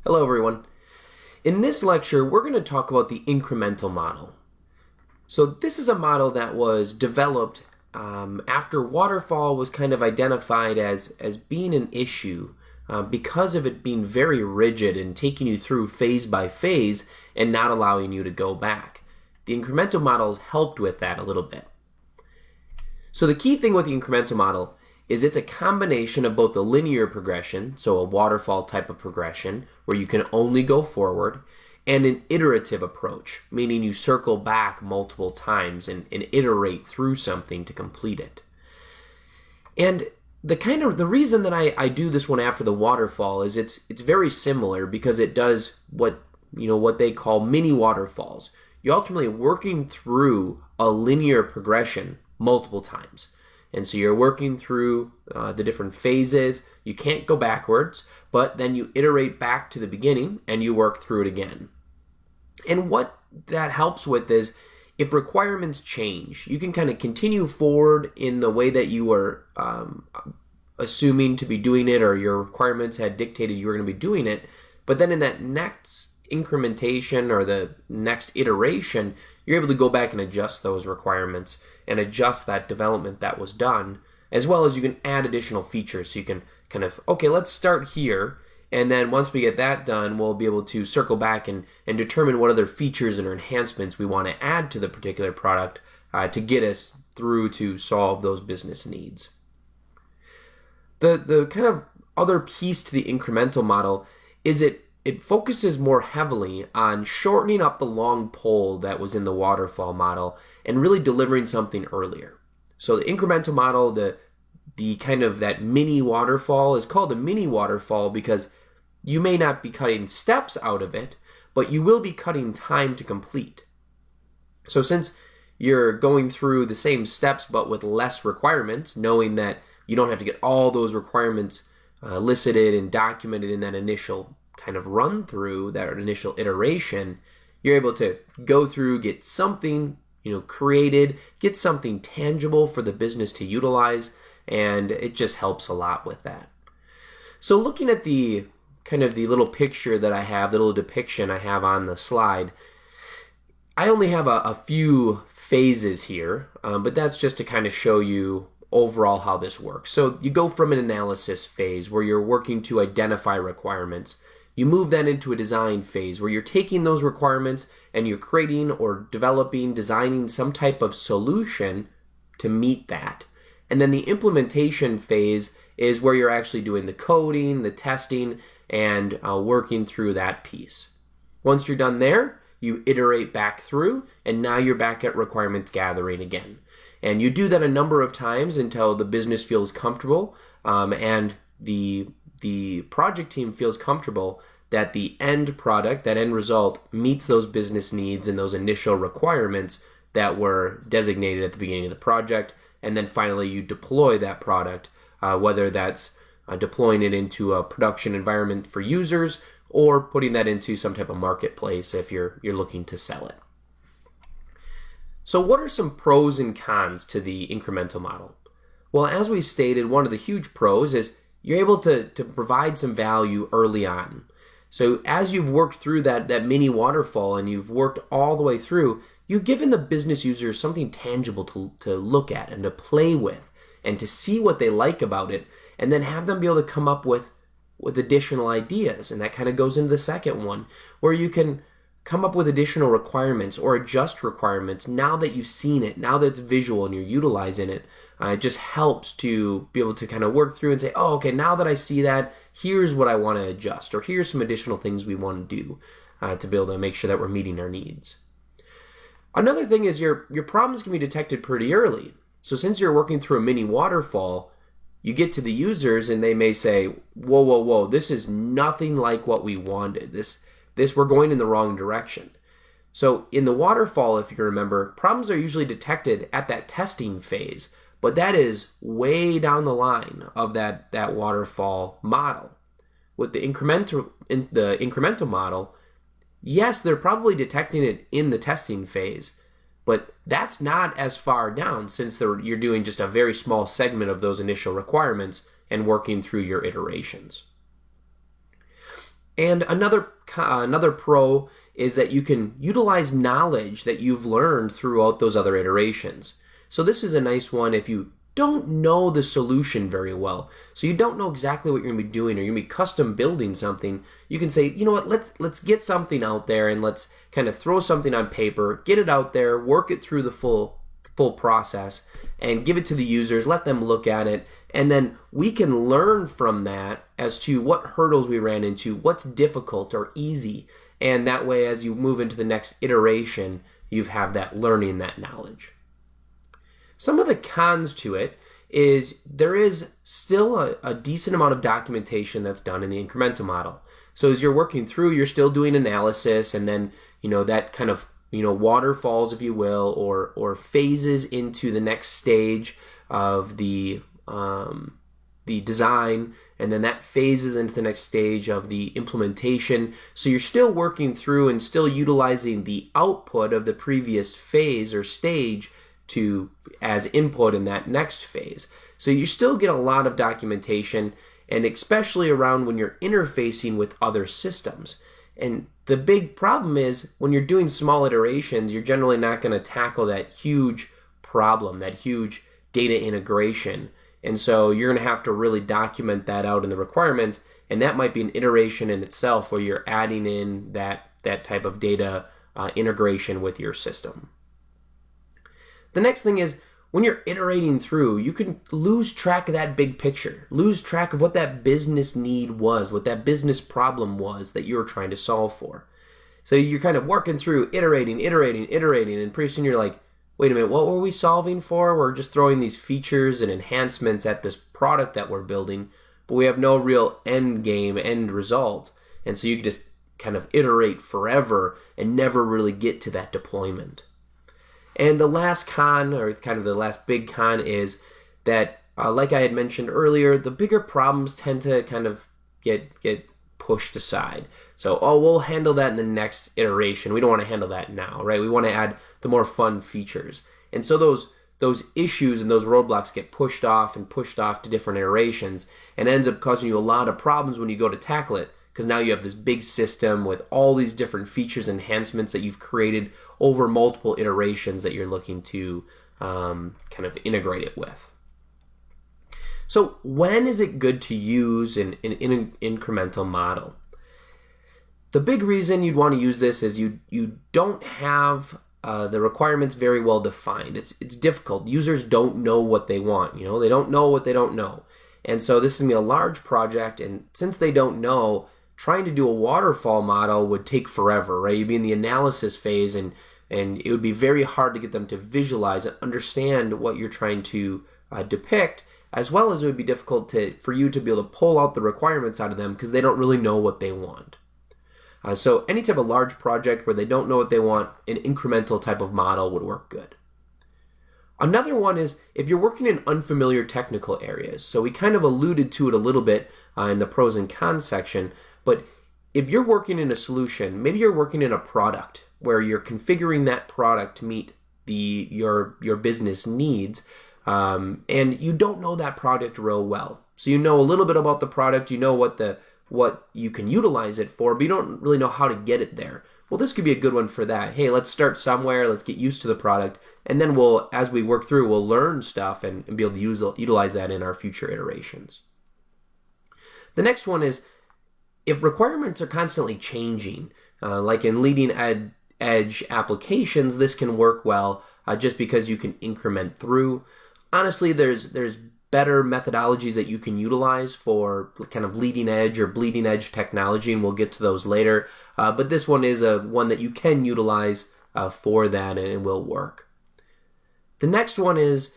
Hello everyone. In this lecture, we're going to talk about the incremental model. So this is a model that was developed after waterfall was kind of identified as being an issue because of it being very rigid and taking you through phase by phase and not allowing you to go back. The incremental model helped with that a little bit. So the key thing with the incremental model is it's a combination of both the linear progression, so a waterfall type of progression, where you can only go forward, and an iterative approach, meaning you circle back multiple times and iterate through something to complete it. And the reason that I do this one after the waterfall is it's very similar because it does what they call mini waterfalls. You're ultimately working through a linear progression multiple times. And so you're working through the different phases. You can't go backwards, but then you iterate back to the beginning and you work through it again. And what that helps with is if requirements change, you can kind of continue forward in the way that you were assuming to be doing it, or your requirements had dictated you were going to be doing it. But then in that next incrementation or the next iteration, you're able to go back and adjust those requirements and adjust that development that was done, as well as you can add additional features. So you can kind of, okay, let's start here, and then once we get that done, we'll be able to circle back and determine what other features and enhancements we want to add to the particular product to get us through to solve those business needs. The kind of other piece to the incremental model is it focuses more heavily on shortening up the long pole that was in the waterfall model and really delivering something earlier. So the incremental model, the kind of that mini waterfall is called a mini waterfall because you may not be cutting steps out of it, but you will be cutting time to complete. So since you're going through the same steps but with less requirements, knowing that you don't have to get all those requirements listed and documented in that initial kind of run through, that initial iteration, you're able to go through, get something created, get something tangible for the business to utilize, and it just helps a lot with that. So looking at the kind of the little picture that I have, the little depiction I have on the slide, I only have a few phases here, but that's just to kind of show you overall how this works. So you go from an analysis phase where you're working to identify requirements. You move then into a design phase where you're taking those requirements and you're creating or developing, designing some type of solution to meet that. And then the implementation phase is where you're actually doing the coding, the testing, and working through that piece. Once you're done there, you iterate back through, and now you're back at requirements gathering again. And you do that a number of times until the business feels comfortable and the project team feels comfortable that the end product, that end result, meets those business needs and those initial requirements that were designated at the beginning of the project. And then finally you deploy that product, whether that's deploying it into a production environment for users or putting that into some type of marketplace if you're looking to sell it. So what are some pros and cons to the incremental model? Well, as we stated, one of the huge pros is you're able to provide some value early on. So as you've worked through that mini waterfall and you've worked all the way through, you've given the business users something tangible to look at and to play with and to see what they like about it, and then have them be able to come up with additional ideas. And that kind of goes into the second one, where you can come up with additional requirements or adjust requirements now that you've seen it, now that it's visual and you're utilizing it. It just helps to be able to kind of work through and say, oh, okay, now that I see that, here's what I want to adjust, or here's some additional things we want to do to be able to make sure that we're meeting our needs. Another thing is your problems can be detected pretty early. So since you're working through a mini waterfall, you get to the users and they may say, whoa, this is nothing like what we wanted. This we're going in the wrong direction. So in the waterfall, if you remember, problems are usually detected at that testing phase, but that is way down the line of that waterfall model. With the incremental model, yes, they're probably detecting it in the testing phase, but that's not as far down since you're doing just a very small segment of those initial requirements and working through your iterations. And another pro is that you can utilize knowledge that you've learned throughout those other iterations. So this is a nice one if you don't know the solution very well. So you don't know exactly what you're going to be doing, or you're going to be custom building something. You can say, you know what, let's get something out there and let's kind of throw something on paper, get it out there, work it through the full process, and give it to the users, let them look at it, and then we can learn from that as to what hurdles we ran into, what's difficult or easy, and that way as you move into the next iteration, you have that learning, that knowledge. Some of the cons to it is there is still a decent amount of documentation that's done in the incremental model. So as you're working through, you're still doing analysis, and then that kind of waterfalls, if you will, or phases into the next stage of the design, and then that phases into the next stage of the implementation. So you're still working through and still utilizing the output of the previous phase or stage as input in that next phase. So you still get a lot of documentation, and especially around when you're interfacing with other systems. And the big problem is when you're doing small iterations, you're generally not going to tackle that huge problem, that huge data integration. And so you're going to have to really document that out in the requirements, and that might be an iteration in itself where you're adding in that type of data integration with your system. The next thing is when you're iterating through, you can lose track of that big picture, lose track of what that business need was, what that business problem was that you were trying to solve for. So you're kind of working through, iterating, and pretty soon you're like, wait a minute, what were we solving for? We're just throwing these features and enhancements at this product that we're building, but we have no real end game, end result. And so you can just kind of iterate forever and never really get to that deployment. And the last con, or kind of the last big con, is that, like I had mentioned earlier, the bigger problems tend to kind of get pushed aside. So, we'll handle that in the next iteration. We don't want to handle that now, right? We want to add the more fun features. And so those issues and those roadblocks get pushed off to different iterations, and ends up causing you a lot of problems when you go to tackle it, because now you have this big system with all these different features and enhancements that you've created over multiple iterations that you're looking to kind of integrate it with. So when is it good to use an incremental model? The big reason you'd want to use this is you don't have the requirements very well defined. It's difficult. Users don't know what they want. They don't know what they don't know. And so this is going to be a large project, and since they don't know, trying to do a waterfall model would take forever, right? You'd be in the analysis phase, and it would be very hard to get them to visualize and understand what you're trying to depict, as well as it would be difficult for you to be able to pull out the requirements out of them because they don't really know what they want. So any type of large project where they don't know what they want, an incremental type of model would work good. Another one is if you're working in unfamiliar technical areas. So we kind of alluded to it a little bit in the pros and cons section, but if you're working in a solution, maybe you're working in a product where you're configuring that product to meet your business needs, and you don't know that product real well. So you know a little bit about the product, you know what you can utilize it for, but you don't really know how to get it there. Well, this could be a good one for that. Hey, let's start somewhere, let's get used to the product, and then as we work through, we'll learn stuff and be able to utilize that in our future iterations. The next one is if requirements are constantly changing, like in leading edge applications, this can work well just because you can increment through. Honestly, there's better methodologies that you can utilize for kind of leading edge or bleeding edge technology, and we'll get to those later. But this one is one that you can utilize for that, and it will work. The next one is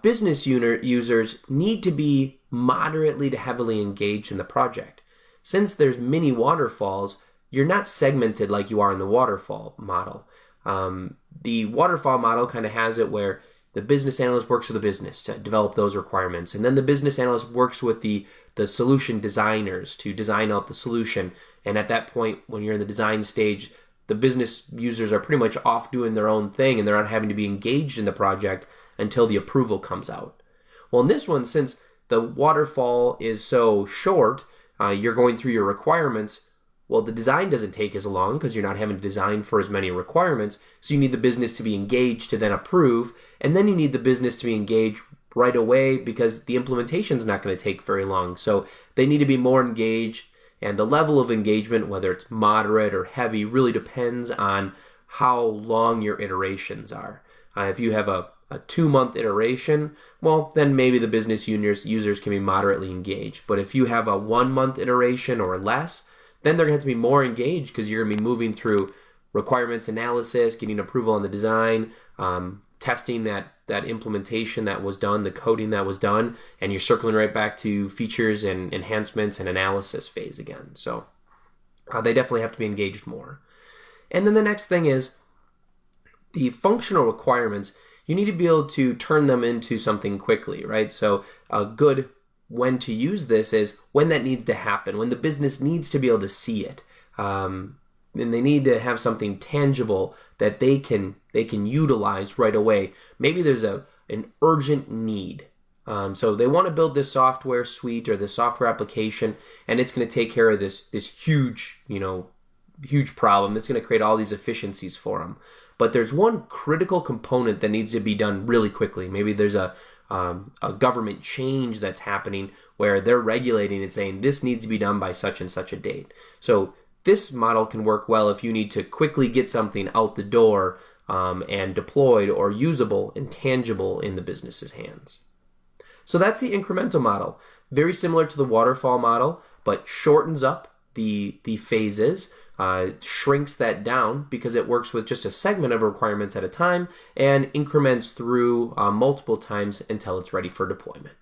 business users need to be moderately to heavily engaged in the project. Since there's many waterfalls, you're not segmented like you are in the waterfall model. The waterfall model kind of has it where the business analyst works with the business to develop those requirements, and then the business analyst works with the solution designers to design out the solution. And at that point, when you're in the design stage, the business users are pretty much off doing their own thing, and they're not having to be engaged in the project until the approval comes out. Well, in this one, since the waterfall is so short, you're going through your requirements. Well, the design doesn't take as long because you're not having to design for as many requirements. So you need the business to be engaged to then approve. And then you need the business to be engaged right away because the implementation is not going to take very long. So they need to be more engaged. And the level of engagement, whether it's moderate or heavy, really depends on how long your iterations are. If you have a 2-month iteration, well, then maybe the business users can be moderately engaged. But if you have a 1-month iteration or less, then they're going to have to be more engaged because you're going to be moving through requirements analysis, getting approval on the design, testing that implementation that was done, the coding that was done, and you're circling right back to features and enhancements and analysis phase again. So they definitely have to be engaged more. And then the next thing is the functional requirements. You need to be able to turn them into something quickly, right? So a good when to use this is when that needs to happen, when the business needs to be able to see it. And they need to have something tangible that they can utilize right away. Maybe there's an urgent need. So they want to build this software suite or this software application, and it's going to take care of this huge problem. It's going to create all these efficiencies for them. But there's one critical component that needs to be done really quickly. Maybe there's a government change that's happening where they're regulating and saying this needs to be done by such and such a date. So this model can work well if you need to quickly get something out the door and deployed or usable and tangible in the business's hands. So that's the incremental model. Very similar to the waterfall model, but shortens up the phases, shrinks that down because it works with just a segment of requirements at a time and increments through multiple times until it's ready for deployment.